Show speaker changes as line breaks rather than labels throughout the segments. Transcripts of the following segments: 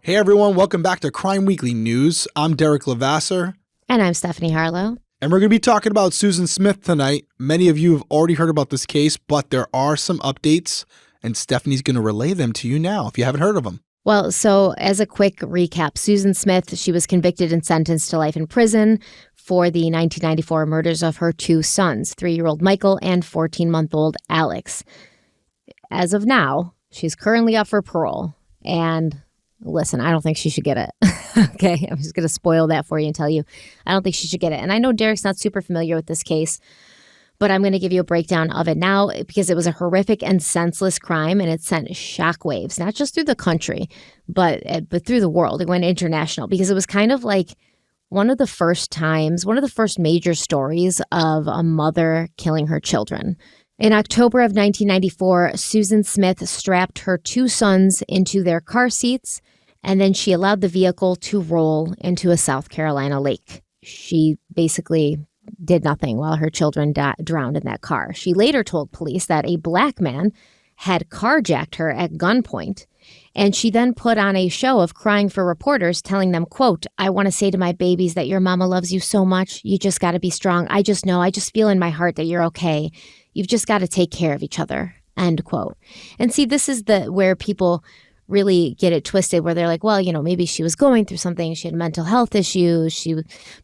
Hey everyone, welcome back to Crime Weekly News. I'm Derek Levasseur.
And I'm Stephanie Harlow.
And we're going to be talking about Susan Smith tonight. Many of you have already heard about this case, but there are some updates, and Stephanie's going to relay them to you now if you haven't heard of them.
Well, so as a quick recap, Susan Smith, she was convicted and sentenced to life in prison for the 1994 murders of her two sons, 3-year-old Michael and 14-month-old Alex. As of now, she's currently up for parole. And listen, I don't think she should get it. Okay, I'm just going to spoil that for you and tell you I don't think she should get it. And I know Derek's not super familiar with this case, but I'm going to give you a breakdown of it now because it was a horrific and senseless crime, and it sent shockwaves, not just through the country, but through the world. It went international because it was kind of like one of the first major stories of a mother killing her children. In October of 1994, Susan Smith strapped her two sons into their car seats, and then she allowed the vehicle to roll into a South Carolina lake. She basically did nothing while her children drowned in that car. She later told police that a black man had carjacked her at gunpoint, and she then put on a show of crying for reporters, telling them, quote, "I want to say to my babies that your mama loves you so much. You just got to be strong. I just feel in my heart that you're okay. You've just got to take care of each other," end quote. And see, this is where people really get it twisted, where they're like, well, maybe she was going through something. She had mental health issues. She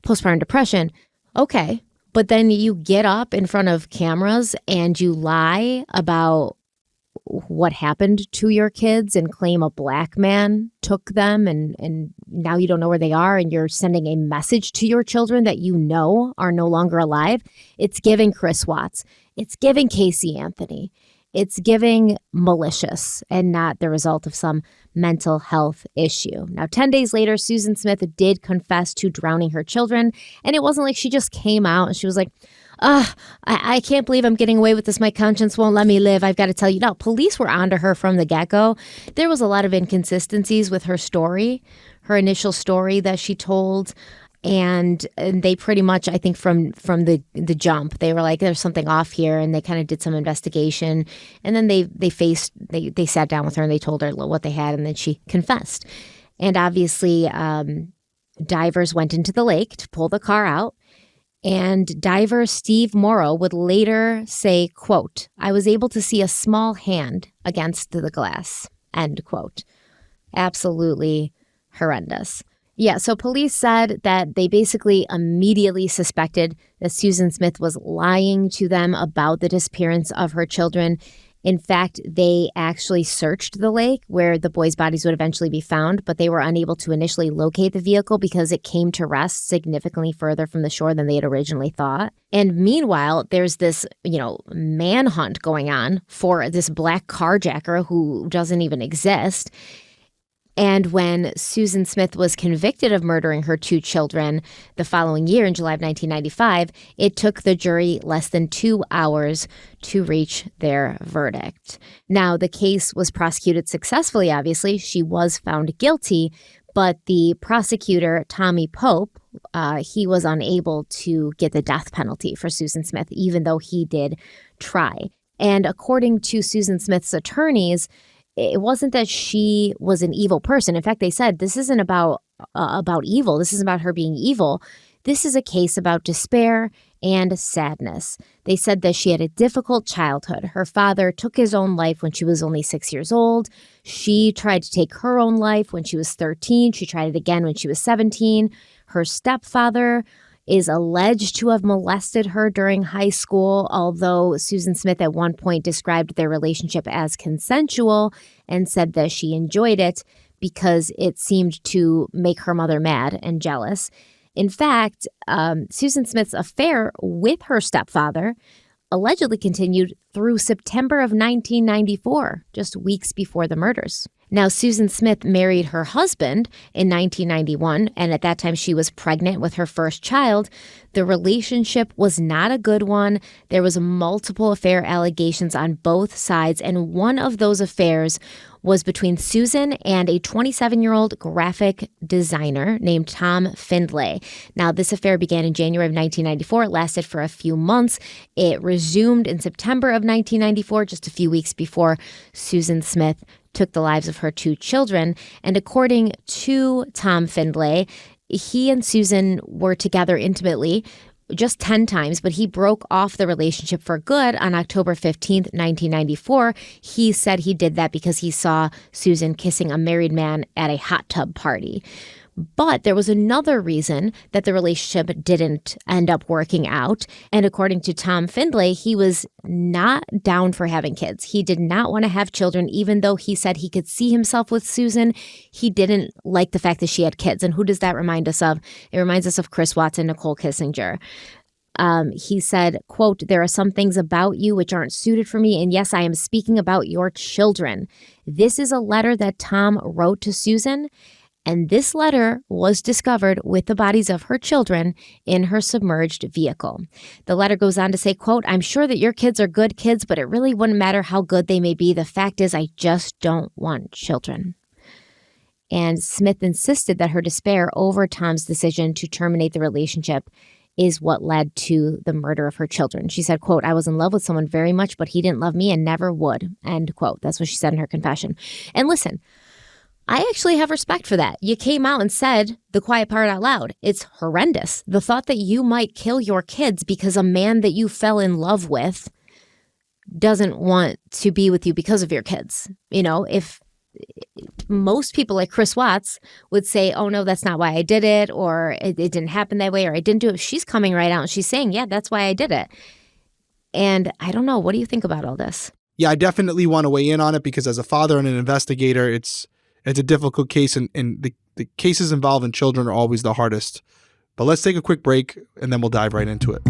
postpartum depression. Okay. But then you get up in front of cameras and you lie about what happened to your kids and claim a black man took them and now you don't know where they are, and you're sending a message to your children that you know are no longer alive. It's giving Chris Watts. It's giving Casey Anthony. It's giving malicious and not the result of some mental health issue. Now, 10 days later, Susan Smith did confess to drowning her children. And it wasn't like she just came out and she was like, I can't believe I'm getting away with this. My conscience won't let me live. I've got to tell you. No, police were onto her from the get-go. There was a lot of inconsistencies with her story, her initial story that she told. And they pretty much, I think from the jump, they were like, there's something off here. And they kind of did some investigation. And then they sat down with her and they told her what they had. And then she confessed. And obviously, divers went into the lake to pull the car out. And diver Steve Morrow would later say, quote, "I was able to see a small hand against the glass," end quote. Absolutely horrendous. Yeah, so police said that they basically immediately suspected that Susan Smith was lying to them about the disappearance of her children. In fact, they actually searched the lake where the boys' bodies would eventually be found, but they were unable to initially locate the vehicle because it came to rest significantly further from the shore than they had originally thought. And meanwhile, there's this, manhunt going on for this black carjacker who doesn't even exist. And when Susan Smith was convicted of murdering her two children the following year in July of 1995, it took the jury less than 2 hours to reach their verdict. Now, the case was prosecuted successfully, obviously. She was found guilty, but the prosecutor, Tommy Pope, he was unable to get the death penalty for Susan Smith, even though he did try. And according to Susan Smith's attorneys, it wasn't that she was an evil person. In fact, they said this isn't about evil. This isn't about her being evil. This is a case about despair and sadness. They said that she had a difficult childhood. Her father took his own life when she was only 6 years old. She tried to take her own life when she was 13. She tried it again when she was 17. Her stepfather is alleged to have molested her during high school, although Susan Smith at one point described their relationship as consensual and said that she enjoyed it because it seemed to make her mother mad and jealous. In fact, Susan Smith's affair with her stepfather allegedly continued through September of 1994, just weeks before the murders. Now, Susan Smith married her husband in 1991, and at that time she was pregnant with her first child. The relationship was not a good one. There was multiple affair allegations on both sides, and one of those affairs was between Susan and a 27-year-old graphic designer named Tom Findlay. Now, this affair began in January of 1994. It lasted for a few months. It resumed in September of 1994, just a few weeks before Susan Smith took the lives of her 2 children. And according to Tom Findlay, he and Susan were together intimately just 10 times, but he broke off the relationship for good on October 15th, 1994. He said he did that because he saw Susan kissing a married man at a hot tub party. But there was another reason that the relationship didn't end up working out. And according to Tom Findlay, he was not down for having kids. He did not want to have children, even though he said he could see himself with Susan. He didn't like the fact that she had kids. And who does that remind us of? It reminds us of Chris Watts and Nicole Kissinger. He said, quote, "There are some things about you which aren't suited for me. And yes, I am speaking about your children." This is a letter that Tom wrote to Susan. And this letter was discovered with the bodies of her children in her submerged vehicle. The letter goes on to say, quote, "I'm sure that your kids are good kids, but it really wouldn't matter how good they may be. The fact is, I just don't want children." And Smith insisted that her despair over Tom's decision to terminate the relationship is what led to the murder of her children. She said, quote, "I was in love with someone very much, but he didn't love me and never would," end quote. That's what she said in her confession. And listen, I actually have respect for that. You came out and said the quiet part out loud. It's horrendous. The thought that you might kill your kids because a man that you fell in love with doesn't want to be with you because of your kids. You know, if most people like Chris Watts would say, "Oh no, that's not why I did it," or it didn't happen that way, or I didn't do it. She's coming right out and she's saying, "Yeah, that's why I did it." And I don't know. What do you think about all this?
Yeah, I definitely want to weigh in on it because as a father and an investigator, it's a difficult case, and the cases involving children are always the hardest. But let's take a quick break, and then we'll dive right into it.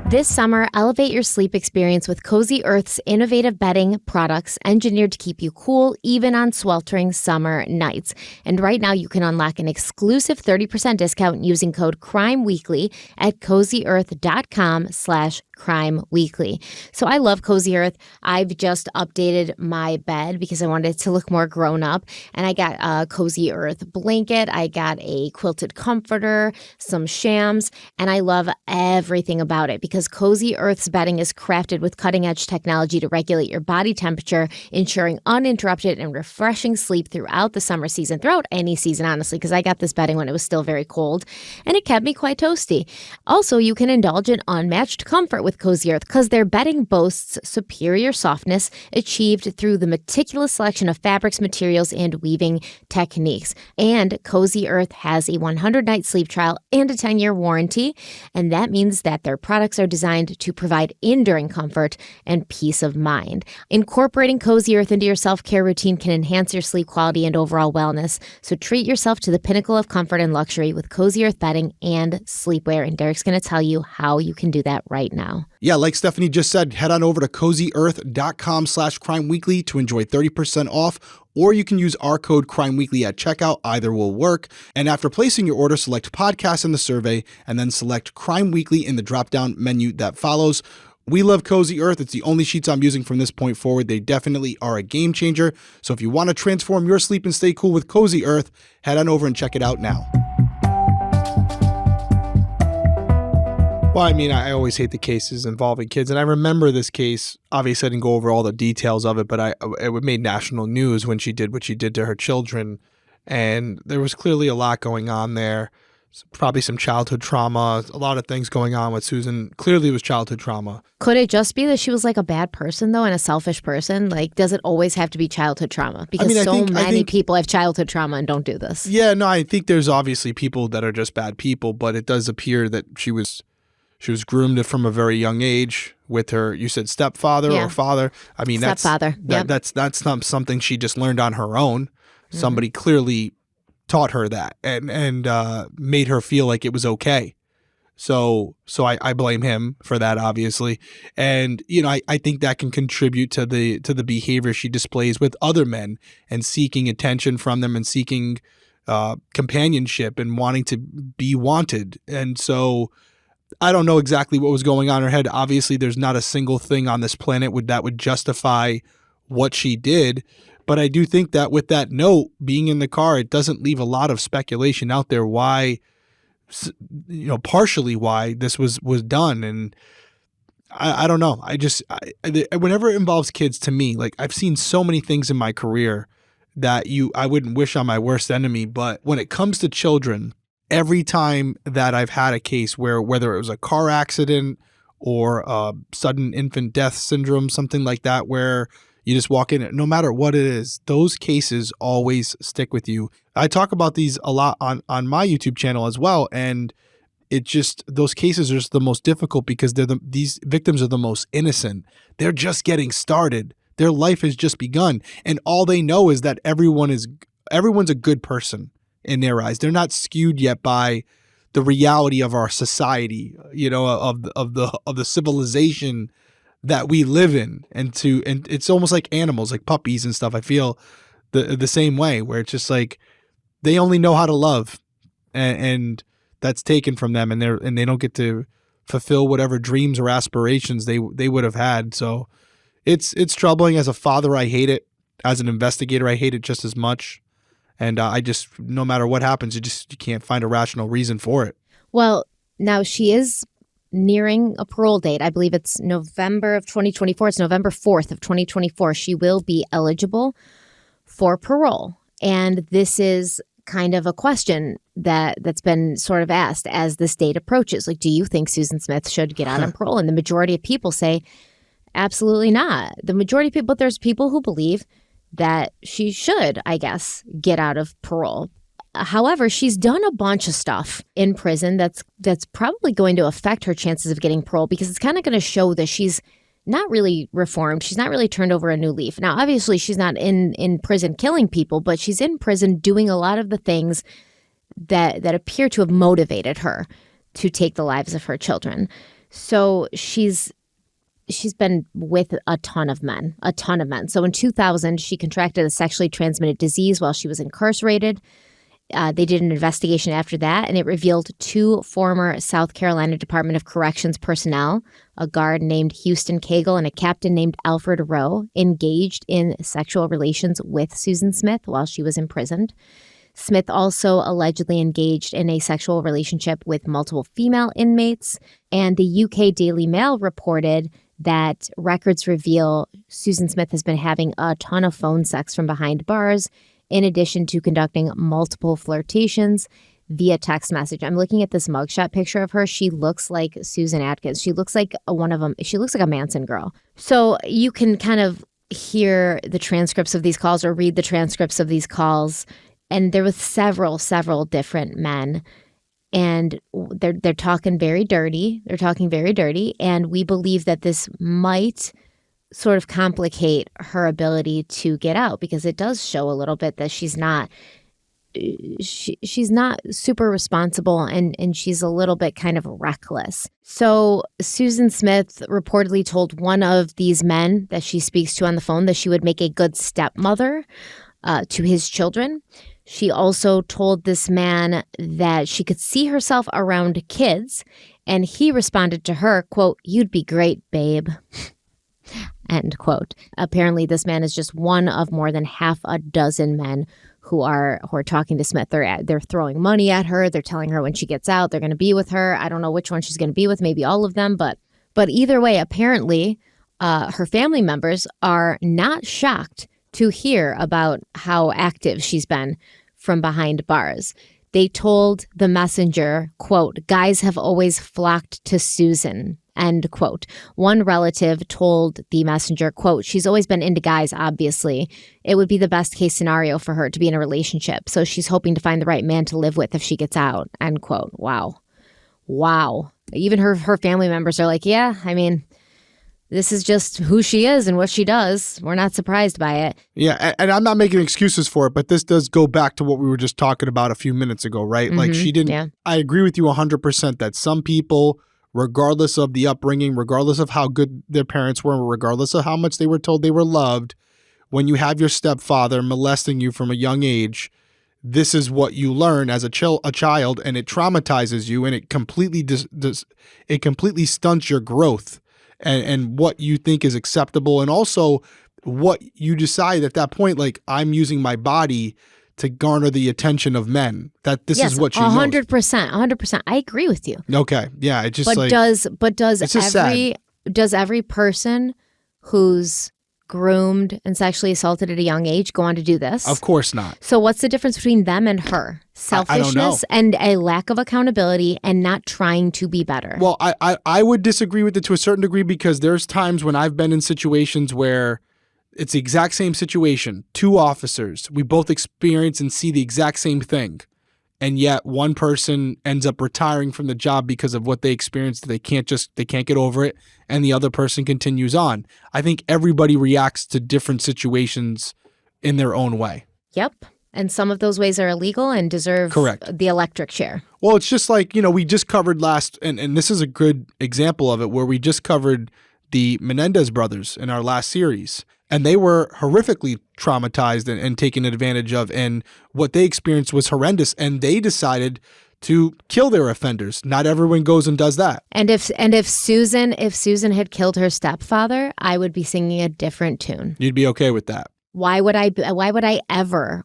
This summer, elevate your sleep experience with Cozy Earth's innovative bedding products engineered to keep you cool even on sweltering summer nights. And right now, you can unlock an exclusive 30% discount using code CRIMEWEEKLY at CozyEarth.com/CrimeWeekly. So I love Cozy Earth. I've just updated my bed because I wanted it to look more grown up. And I got a Cozy Earth blanket. I got a quilted comforter, some shams, and I love everything about it because Cozy Earth's bedding is crafted with cutting-edge technology to regulate your body temperature, ensuring uninterrupted and refreshing sleep throughout the summer season, throughout any season, honestly, because I got this bedding when it was still very cold, and it kept me quite toasty. Also, you can indulge in unmatched comfort with Cozy Earth because their bedding boasts superior softness achieved through the meticulous selection of fabrics, materials, and weaving techniques. And Cozy Earth has a 100-night sleep trial and a 10-year warranty, and that means that their products are designed to provide enduring comfort and peace of mind. Incorporating Cozy Earth into your self-care routine can enhance your sleep quality and overall wellness. So treat yourself to the pinnacle of comfort and luxury with Cozy Earth bedding and sleepwear. And Derek's going to tell you how you can do that right now.
Yeah, like Stephanie just said, head on over to CozyEarth.com/CrimeWeekly to enjoy 30% off, or you can use our code CrimeWeekly at checkout. Either will work. And after placing your order, select podcast in the survey and then select Crime Weekly in the drop-down menu that follows. We love Cozy Earth. It's the only sheets I'm using from this point forward. They definitely are a game changer. So if you want to transform your sleep and stay cool with Cozy Earth, head on over and check it out now. Well, I mean, I always hate the cases involving kids. And I remember this case. Obviously, I didn't go over all the details of it, but it made national news when she did what she did to her children. And there was clearly a lot going on there. Probably some childhood trauma, a lot of things going on with Susan. Clearly, it was childhood trauma.
Could it just be that she was like a bad person, though, and a selfish person? Like, does it always have to be childhood trauma? Because I think many people have childhood trauma and don't do this.
Yeah, no, I think there's obviously people that are just bad people, but it does appear that she was groomed from a very young age with her, you said stepfather or father. I mean,
stepfather.
That's not something she just learned on her own. Mm-hmm. Somebody clearly taught her that and made her feel like it was okay. So I blame him for that, obviously. And, you know, I think that can contribute to the behavior she displays with other men and seeking attention from them and seeking companionship and wanting to be wanted. And so I don't know exactly what was going on in her head. Obviously, there's not a single thing on this planet that would justify what she did. But I do think that with that note being in the car, it doesn't leave a lot of speculation out there why, you know, partially why this was done. And I don't know. Whenever it involves kids, to me, like I've seen so many things in my career that I wouldn't wish on my worst enemy. But when it comes to children, every time that I've had a case where whether it was a car accident or a sudden infant death syndrome, something like that, where you just walk in, no matter what it is, those cases always stick with you. I talk about these a lot on my YouTube channel as well. And it just, those cases are just the most difficult because these victims are the most innocent. They're just getting started. Their life has just begun. And all they know is that everyone's a good person in their eyes. They're not skewed yet by the reality of our society, of the civilization that we live in. And it's almost like animals, like puppies and stuff. I feel the same way, where it's just like they only know how to love, and that's taken from them, and they don't get to fulfill whatever dreams or aspirations they would have had. So it's troubling. As a father, I hate it. As an investigator, I hate it just as much. And I just, no matter what happens, you can't find a rational reason for it.
Well, now she is nearing a parole date. I believe it's November of 2024. It's November 4th of 2024. She will be eligible for parole. And this is kind of a question that's been sort of asked as this date approaches. Like, do you think Susan Smith should get out on parole? And the majority of people say, absolutely not. The majority of people, but there's people who believe that she should, I guess, get out of parole. However, she's done a bunch of stuff in prison that's probably going to affect her chances of getting parole, because it's kind of going to show that she's not really reformed. She's not really turned over a new leaf. Now, obviously, she's not in prison killing people, but she's in prison doing a lot of the things that appear to have motivated her to take the lives of her children. So she's been with a ton of men. So in 2000, she contracted a sexually transmitted disease while she was incarcerated. They did an investigation after that, and it revealed 2 former South Carolina Department of Corrections personnel, a guard named Houston Cagle and a captain named Alfred Rowe, engaged in sexual relations with Susan Smith while she was imprisoned. Smith also allegedly engaged in a sexual relationship with multiple female inmates, and the UK Daily Mail reported that records reveal Susan Smith has been having a ton of phone sex from behind bars, in addition to conducting multiple flirtations via text message. I'm looking at this mugshot picture of her. She looks like Susan Atkins. She looks like one of them. She looks like a Manson girl. So you can kind of hear the transcripts of these calls or read the transcripts of these calls. And there was several different men. And they're talking very dirty. And we believe that this might sort of complicate her ability to get out, because it does show a little bit that she's not super responsible, and she's a little bit kind of reckless. So Susan Smith reportedly told one of these men that she speaks to on the phone that she would make a good stepmother to his children. She also told this man that she could see herself around kids, and he responded to her, quote, "You'd be great, babe." End quote. Apparently, this man is just one of more than half a dozen men who are talking to Smith. They're throwing money at her. They're telling her when she gets out, they're going to be with her. I don't know which one she's going to be with, maybe all of them. But either way, apparently, her family members are not shocked to hear about how active she's been from behind bars. They told the messenger, quote, "Guys have always flocked to Susan." End quote. One relative told the messenger, quote, "She's always been into guys, obviously. It would be the best case scenario for her to be in a relationship. So she's hoping to find the right man to live with if she gets out." End quote. Wow. Even her family members are like, yeah, I mean, this is just who she is and what she does. We're not surprised by it.
Yeah, and I'm not making excuses for it, but this does go back to what we were just talking about a few minutes ago, right?
Mm-hmm.
Like she didn't,
yeah.
I agree with you 100% that some people, regardless of the upbringing, regardless of how good their parents were, regardless of how much they were told they were loved, when you have your stepfather molesting you from a young age, this is what you learn as a child, and it traumatizes you, and it completely it completely stunts your growth and what you think is acceptable, and also what you decide at that point. Like, I'm using my body to garner the attention of men. That this is what she knows.
100%. I agree with you.
Okay, yeah, it just
does
it's just
every
sad.
does every person who's groomed and sexually assaulted at a young age go on to do this?
Of course not.
So what's the difference between them and her? Selfishness and a lack of accountability and not trying to be better.
Well, I would disagree with it to a certain degree, because there's times when I've been in situations where it's the exact same situation. 2 officers, we both experience and see the exact same thing. And yet one person ends up retiring from the job because of what they experienced. They can't get over it. And the other person continues on. I think everybody reacts to different situations in their own way.
Yep. And some of those ways are illegal and deserve
Correct.
The electric chair.
Well, it's just like, we just covered and this is a good example of it, where we just covered the Menendez brothers in our last series. And they were horrifically traumatized and taken advantage of. And what they experienced was horrendous. And they decided to kill their offenders. Not everyone goes and does that.
And if Susan had killed her stepfather, I would be singing a different tune.
You'd be okay with that.
Why would I ever?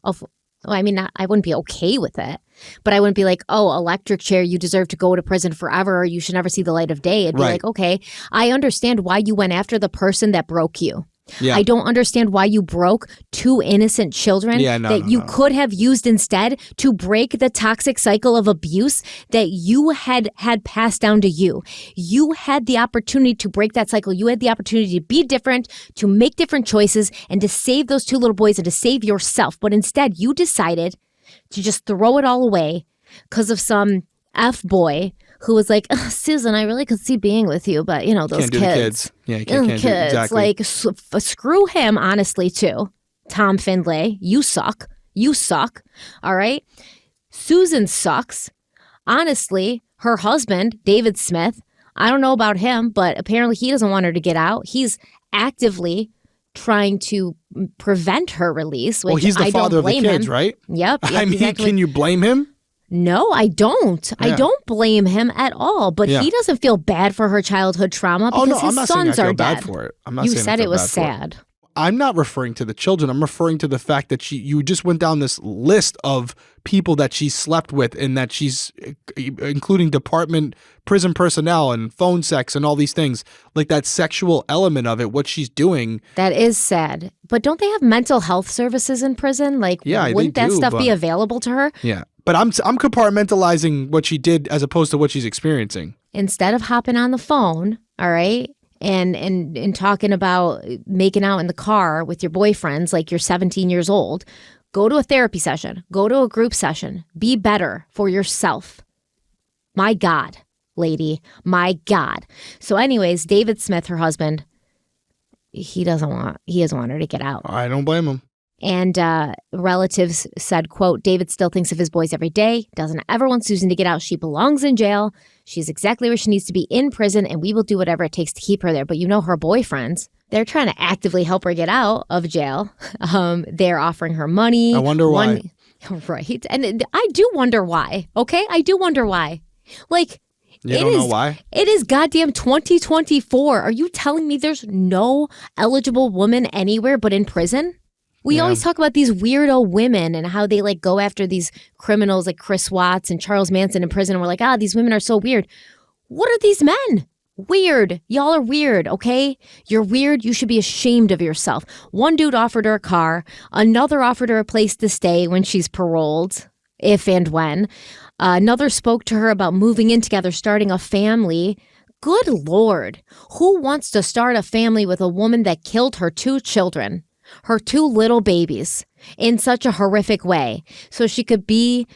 I mean, I wouldn't be okay with it, but I wouldn't be like, oh, electric chair, you deserve to go to prison forever, or you should never see the light of day. It'd be like, okay, I understand why you went after the person that broke you. Yeah. I don't understand why you broke 2 innocent children you could have used instead to break the toxic cycle of abuse that you had passed down to you. You had the opportunity to break that cycle. You had the opportunity to be different, to make different choices, and to save those 2 little boys and to save yourself. But instead, you decided to just throw it all away because of some F-boy who was like, Susan, I really could see being with you, but those kids.
Yeah, you can't
kids.
Do it. Exactly.
Like, screw him, honestly, too. Tom Findlay, you suck. You suck. All right? Susan sucks. Honestly, her husband, David Smith, I don't know about him, but apparently he doesn't want her to get out. He's actively trying to prevent her release, which
he's the
I
father
don't blame
of the kids,
him.
right?
Yep.
I mean,
exactly.
Can you blame him?
No, I don't. Yeah. I don't blame him at all. But he doesn't feel bad for her childhood trauma because his sons are dead.
Bad for it. I'm not
you
saying
said
I
it
feel
was
bad for
sad.
it. I'm not referring to the children. I'm referring to the fact that you just went down this list of people that she slept with, and that she's including prison personnel and phone sex and all these things, like that sexual element of it, what she's doing.
That is sad. But don't they have mental health services in prison? Like, wouldn't that stuff be available to her?
Yeah. But I'm compartmentalizing what she did as opposed to what she's experiencing.
Instead of hopping on the phone, all right, and talking about making out in the car with your boyfriends like you're 17 years old, go to a therapy session, go to a group session, be better for yourself. My God, lady, my God. So anyways, David Smith, her husband, he doesn't want her to get out.
I don't blame him.
And relatives said, quote, David still thinks of his boys every day, doesn't ever want Susan to get out. She belongs in jail. She's exactly where she needs to be, in prison, and we will do whatever it takes to keep her there. But her boyfriends, they're trying to actively help her get out of jail. They're offering her money.
I wonder why.
Right. And I do wonder why. Okay? I do wonder why. Like,
you don't know why?
It is goddamn 2024. Are you telling me there's no eligible woman anywhere but in prison? We always talk about these weirdo women and how they like go after these criminals like Chris Watts and Charles Manson in prison. And we're like, these women are so weird. What are these men? Weird. Y'all are weird, okay? You're weird. You should be ashamed of yourself. One dude offered her a car. Another offered her a place to stay when she's paroled, if and when. Another spoke to her about moving in together, starting a family. Good Lord. Who wants to start a family with a woman that killed her 2 children? Her 2 little babies in such a horrific way so she could be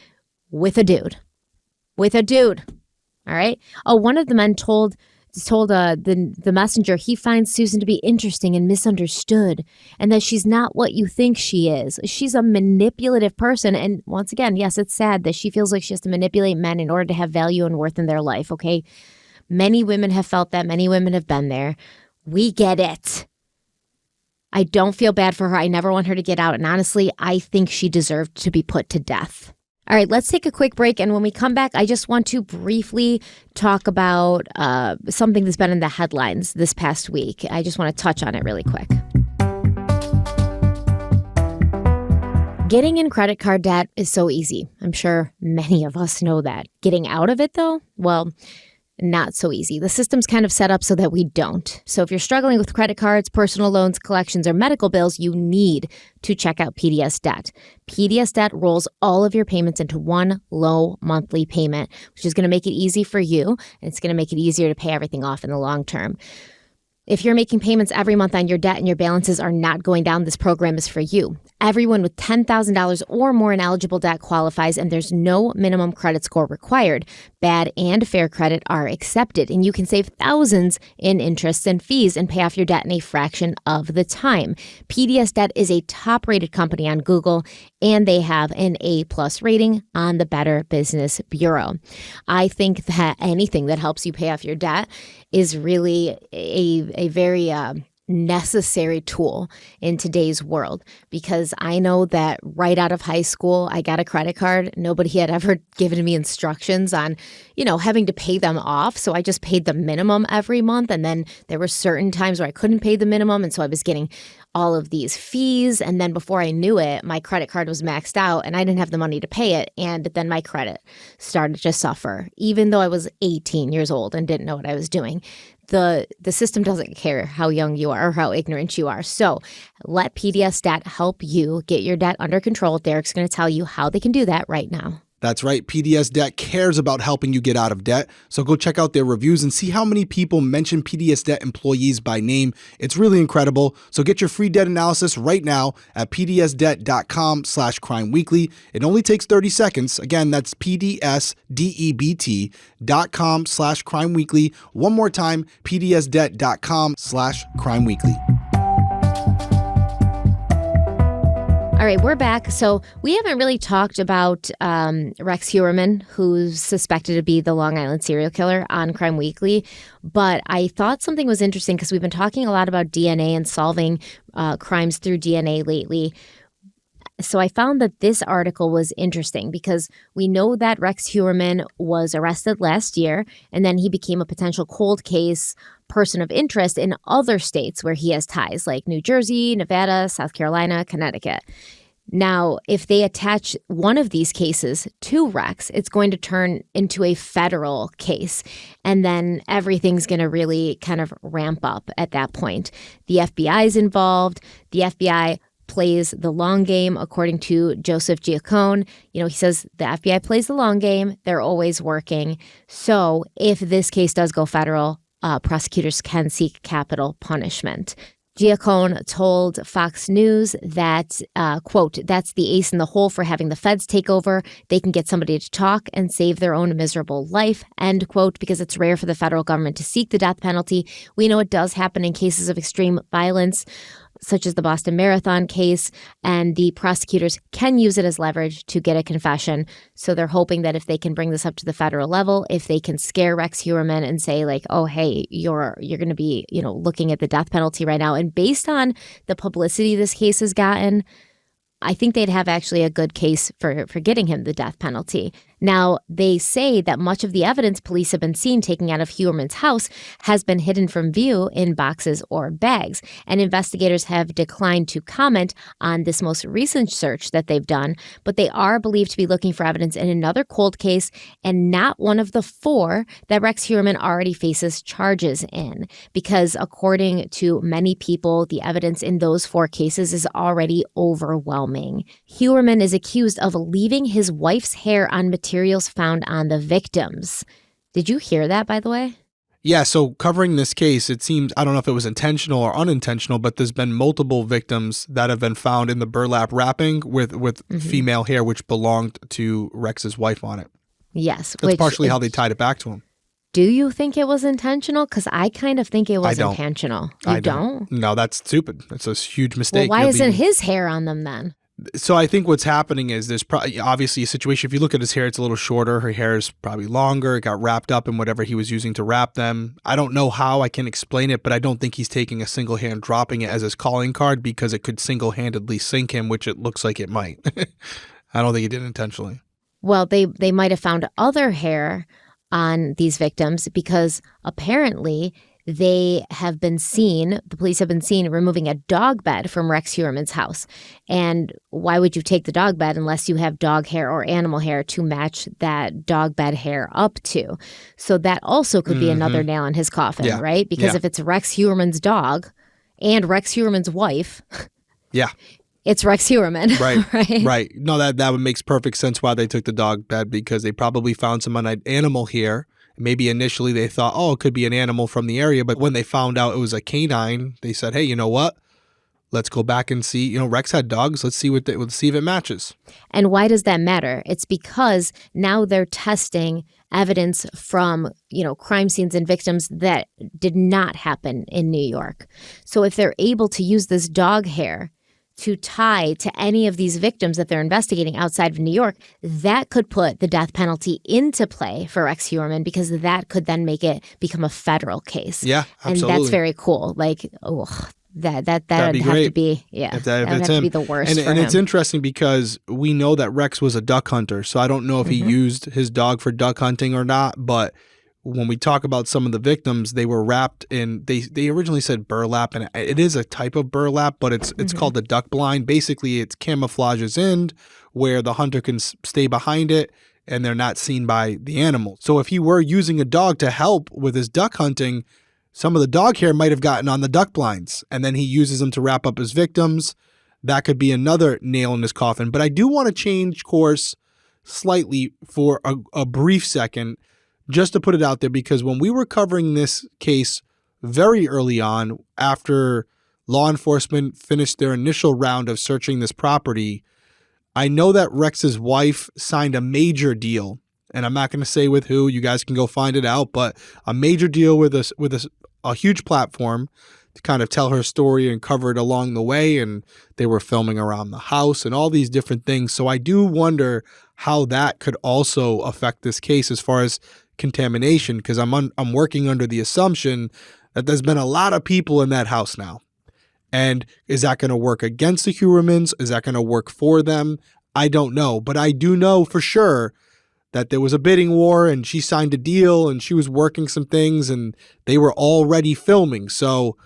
with a dude. All right. One of the men told the messenger he finds Susan to be interesting and misunderstood, and that she's not what you think she is. She's a manipulative person. And once again, yes, it's sad that she feels like she has to manipulate men in order to have value and worth in their life. Okay. Many women have felt that. Many women have been there. We get it. I don't feel bad for her. I never want her to get out. And honestly, I think she deserved to be put to death. All right, let's take a quick break. And when we come back, I just want to briefly talk about something that's been in the headlines this past week. I just want to touch on it really quick. Getting in credit card debt is so easy. I'm sure many of us know that. Getting out of it, though, well, Not so easy. The system's kind of set up so that we don't. So if you're struggling with credit cards, personal loans, collections, or medical bills, you need to check out PDS Debt. PDS Debt rolls all of your payments into one low monthly payment, which is going to make it easy for you. And it's going to make it easier to pay everything off in the long term. If you're making payments every month on your debt and your balances are not going down, this program is for you. Everyone with $10,000 or more in eligible debt qualifies, and there's no minimum credit score required. Bad and fair credit are accepted, and you can save thousands in interest and fees and pay off your debt in a fraction of the time. PDS Debt is a top-rated company on Google, and they have an A+ rating on the Better Business Bureau. I think that anything that helps you pay off your debt is really a very necessary tool in today's world, because I know that right out of high school, I got a credit card. Nobody had ever given me instructions on, having to pay them off. So I just paid the minimum every month. And then there were certain times where I couldn't pay the minimum. And so I was getting all of these fees. And then before I knew it, my credit card was maxed out and I didn't have the money to pay it. And then my credit started to suffer, even though I was 18 years old and didn't know what I was doing. The system doesn't care how young you are or how ignorant you are. So let PDS Debt help you get your debt under control. Derek's going to tell you how they can do that right now.
That's right. PDS Debt cares about helping you get out of debt. So go check out their reviews and see how many people mention PDS Debt employees by name. It's really incredible. So get your free debt analysis right now at pdsdebt.com/crimeweekly. It only takes 30 seconds. Again, that's pdsdebt.com/crimeweekly. One more time, pdsdebt.com/crimeweekly.
All right, we're back. So we haven't really talked about Rex Heuermann, who's suspected to be the Long Island serial killer, on Crime Weekly. But I thought something was interesting because we've been talking a lot about DNA and solving crimes through DNA lately. So I found that this article was interesting because we know that Rex Heuermann was arrested last year, and then he became a potential cold case person of interest in other states where he has ties, like New Jersey, Nevada, South Carolina, Connecticut. Now, if they attach one of these cases to Rex, it's going to turn into a federal case. And then everything's going to really kind of ramp up at that point. The FBI is involved. The FBI plays the long game, according to Joseph Giacone. He says the FBI plays the long game. They're always working. So if this case does go federal, prosecutors can seek capital punishment. Giacone told Fox News that, quote, that's the ace in the hole for having the feds take over. They can get somebody to talk and save their own miserable life, end quote, because it's rare for the federal government to seek the death penalty. We know it does happen in cases of extreme violence, such as the Boston Marathon case, and the prosecutors can use it as leverage to get a confession. So they're hoping that if they can bring this up to the federal level, if they can scare Rex Heuermann and say, like, oh, hey, you're going to be, looking at the death penalty right now. And based on the publicity this case has gotten, I think they'd have actually a good case for getting him the death penalty. Now, they say that much of the evidence police have been seen taking out of Heuermann's house has been hidden from view in boxes or bags, and investigators have declined to comment on this most recent search that they've done, but they are believed to be looking for evidence in another cold case and not one of the 4 that Rex Heuermann already faces charges in, because according to many people, the evidence in those 4 cases is already overwhelming. Heuermann is accused of leaving his wife's hair on materials found on the victims. Did you hear that, by the way?
Yeah, so covering this case, it seems, I don't know if it was intentional or unintentional, but there's been multiple victims that have been found in the burlap wrapping with female hair, which belonged to Rex's wife on it.
Yes.
That's partially how they tied it back to him.
Do you think it was intentional? Because I kind of think it was intentional. You don't?
No, that's stupid. That's a huge mistake.
Well, why isn't his hair on them then?
So I think what's happening is there's probably obviously a situation. If you look at his hair, it's a little shorter. Her hair is probably longer. It got wrapped up in whatever he was using to wrap them. I don't know how I can explain it, but I don't think he's taking a single hair and dropping it as his calling card because it could single-handedly sink him, which it looks like it might. I don't think he did intentionally.
Well, they might have found other hair on these victims because apparently the police have been seen removing a dog bed from Rex Heuermann's house. And why would you take the dog bed unless you have dog hair or animal hair to match that dog bed hair up to? So that also could be another nail in his coffin, right? Because if it's Rex Heuermann's dog and Rex Heuermann's wife, it's Rex Heuermann.
Right. No, that makes perfect sense why they took the dog bed, because they probably found some animal hair. Maybe initially they thought, it could be an animal from the area. But when they found out it was a canine, they said, hey, you know what? Let's go back and see. Rex had dogs. Let's see see if it matches.
And why does that matter? It's because now they're testing evidence from, crime scenes and victims that did not happen in New York. So if they're able to use this dog hair to tie to any of these victims that they're investigating outside of New York, that could put the death penalty into play for Rex Heuermann, because that could then make it become a federal case.
Yeah, absolutely.
And that's very cool. Like, that would have to be,
if
that would have to be the worst for him.
And it's interesting because we know that Rex was a duck hunter, so I don't know if he used his dog for duck hunting or not, but when we talk about some of the victims, they were wrapped in, they originally said burlap, and it is a type of burlap, but it's called the duck blind. Basically, it camouflages in where the hunter can stay behind it and they're not seen by the animal. So if he were using a dog to help with his duck hunting, some of the dog hair might have gotten on the duck blinds, and then he uses them to wrap up his victims. That could be another nail in his coffin. But I do want to change course slightly for a brief second, just to put it out there, because when we were covering this case very early on, after law enforcement finished their initial round of searching this property, I know that Rex's wife signed a major deal, and I'm not going to say with who. You guys can go find it out, but a major deal with a huge platform to kind of tell her story and cover it along the way, and they were filming around the house and all these different things. So I do wonder how that could also affect this case as far as contamination, because I'm working under the assumption that there's been a lot of people in that house now. And is that going to work against the Heuermanns? Is that going to work for them? I don't know. But I do know for sure that there was a bidding war, and she signed a deal, and she was working some things, and they were already filming. So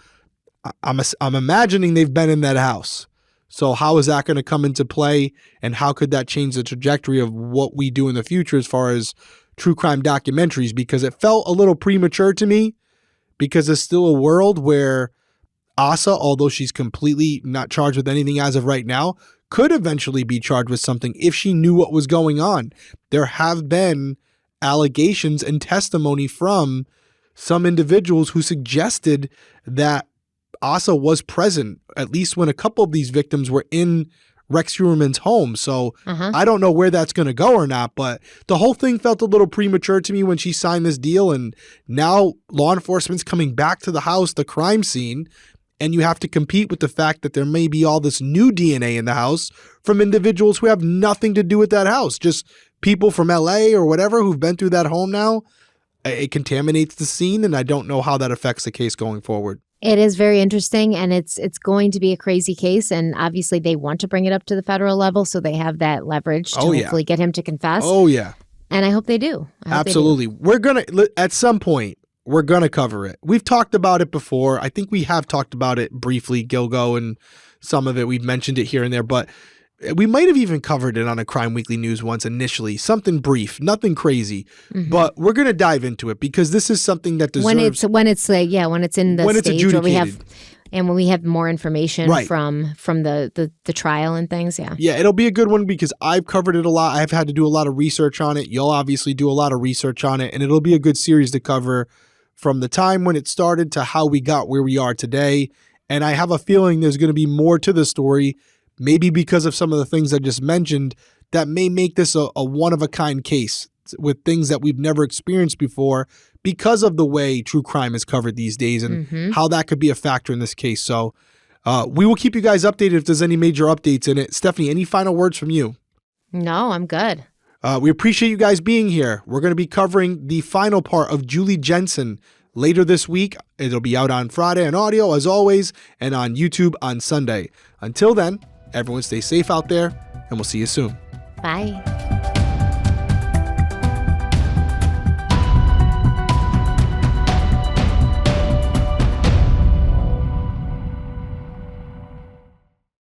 I'm imagining they've been in that house. So how is that going to come into play, and how could that change the trajectory of what we do in the future as far as true crime documentaries? Because it felt a little premature to me, because there's still a world where Asa, although she's completely not charged with anything as of right now, could eventually be charged with something if she knew what was going on. There have been allegations and testimony from some individuals who suggested that Asa was present, at least when a couple of these victims were in Rex Heuermann's home. So I don't know where that's going to go or not, but the whole thing felt a little premature to me when she signed this deal. And now law enforcement's coming back to the house, the crime scene, and you have to compete with the fact that there may be all this new DNA in the house from individuals who have nothing to do with that house, just people from LA or whatever who've been through that home now. It contaminates the scene, and I don't know how that affects the case going forward.
It is very interesting, and it's going to be a crazy case, and obviously they want to bring it up to the federal level, so they have that leverage to hopefully get him to confess.
Oh, yeah.
And I hope they do.
Absolutely. We're going to, at some point, we're going to cover it. We've talked about it before. I think we have talked about it briefly, Gilgo, and some of it, we've mentioned it here and there, but we might have even covered it on a Crime Weekly News once initially, something brief, nothing crazy, but we're going to dive into it because this is something that deserves...
When it's in the stage where we have... And when we have more information from the trial and things,
Yeah, it'll be a good one because I've covered it a lot. I've had to do a lot of research on it. You'll obviously do a lot of research on it, and it'll be a good series to cover from the time when it started to how we got where we are today. And I have a feeling there's going to be more to the story, maybe because of some of the things I just mentioned, that may make this a one-of-a-kind case with things that we've never experienced before because of the way true crime is covered these days and how that could be a factor in this case. So we will keep you guys updated if there's any major updates in it. Stephanie, any final words from you?
No, I'm good.
We appreciate you guys being here. We're going to be covering the final part of Julie Jensen later this week. It'll be out on Friday on audio, as always, and on YouTube on Sunday. Until then, everyone stay safe out there, and we'll see you soon.
Bye.